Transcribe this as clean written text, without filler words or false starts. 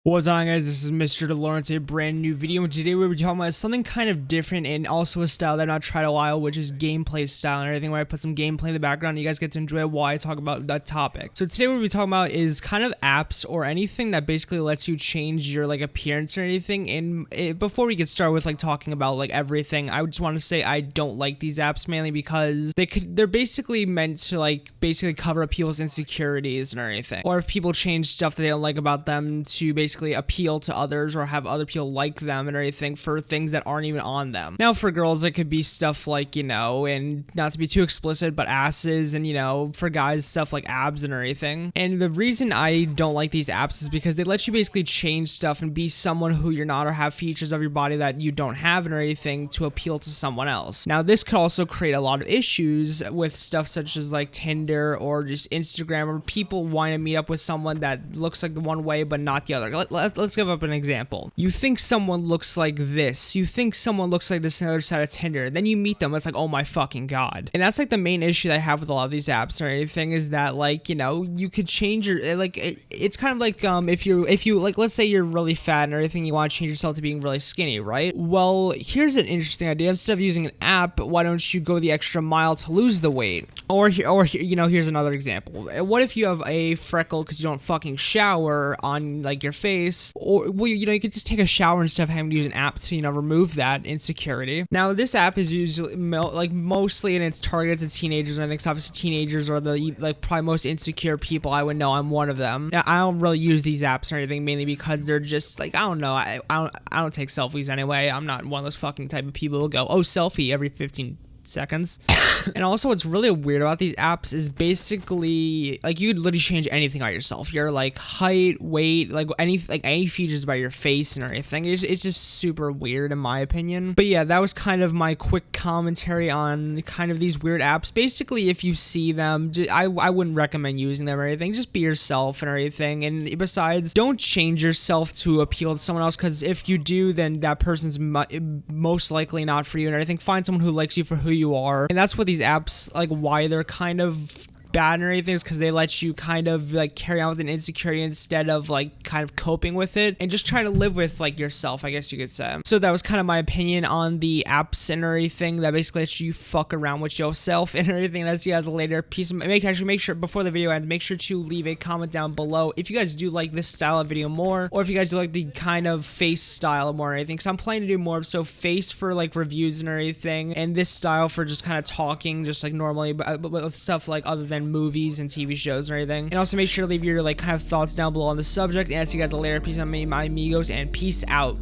What's on, guys? This is Mr. DeLorian, a brand new video, and today we're talking about something kind of different and also a style that I've not tried a while, which is gameplay style and everything, where I put some gameplay in the background and you guys get to enjoy why I talk about that topic. So today what we're talking about is kind of apps or anything that basically lets you change your appearance or anything. And before we get started with talking about everything, I just want to say I don't like these apps, mainly because they're basically meant to basically cover up people's insecurities and everything, or if people change stuff that they don't like about them to basically appeal to others or have other people like them and everything for things that aren't even on them. Now for girls it could be stuff like, and not to be too explicit, but asses, and for guys stuff like abs and everything. And the reason I don't like these apps is because they let you basically change stuff and be someone who you're not, or have features of your body that you don't have and everything to appeal to someone else. Now this could also create a lot of issues with stuff such as Tinder or just Instagram, or people want to meet up with someone that looks like the one way but not the other. Let's give up an example. You think someone looks like this. You think someone looks like this on the other side of Tinder. Then you meet them. It's like, oh my fucking god. And that's the main issue that I have with a lot of these apps or anything, is that you could change your it's kind of like if you let's say you're really fat and everything, you want to change yourself to being really skinny, right? Well, here's an interesting idea. Instead of using an app, why don't you go the extra mile to lose the weight? Or here's another example. What if you have a freckle because you don't fucking shower on your face? Or well, you could just take a shower instead of having to use an app to remove that insecurity. Now this app is usually mostly in its targeted to teenagers, and I think obviously teenagers are the probably most insecure people. I would know I'm one of them. Now I don't really use these apps or anything, mainly because they're just I don't know, I don't take selfies anyway. I'm not one of those fucking type of people who go, oh, selfie every 15 seconds. And also what's really weird about these apps is basically you could literally change anything about yourself, your height, weight, any features about your face and everything. It's just super weird in my opinion. But yeah, that was kind of my quick commentary on kind of these weird apps. Basically, if you see them, I wouldn't recommend using them or anything. Just be yourself and everything. And besides, don't change yourself to appeal to someone else, because if you do, then that person's most likely not for you and everything. Find someone who likes you for who you are. And that's what these apps, why they're kind of bad and everything, is because they let you kind of carry on with an insecurity instead of kind of coping with it and just try to live with yourself, I guess you could say. So that was kind of my opinion on the apps and everything that basically lets you fuck around with yourself and everything. And I'll see you guys later. Peace. Make sure before the video ends, make sure to leave a comment down below if you guys do like this style of video more, or if you guys do like the kind of face style more or anything, because I'm planning to do more so face for reviews and everything, and this style for just kind of talking just normally, but stuff other than movies and TV shows and everything. And also make sure to leave your kind of thoughts down below on the subject, and I'll see you guys later. Peace on me, my amigos, and peace out.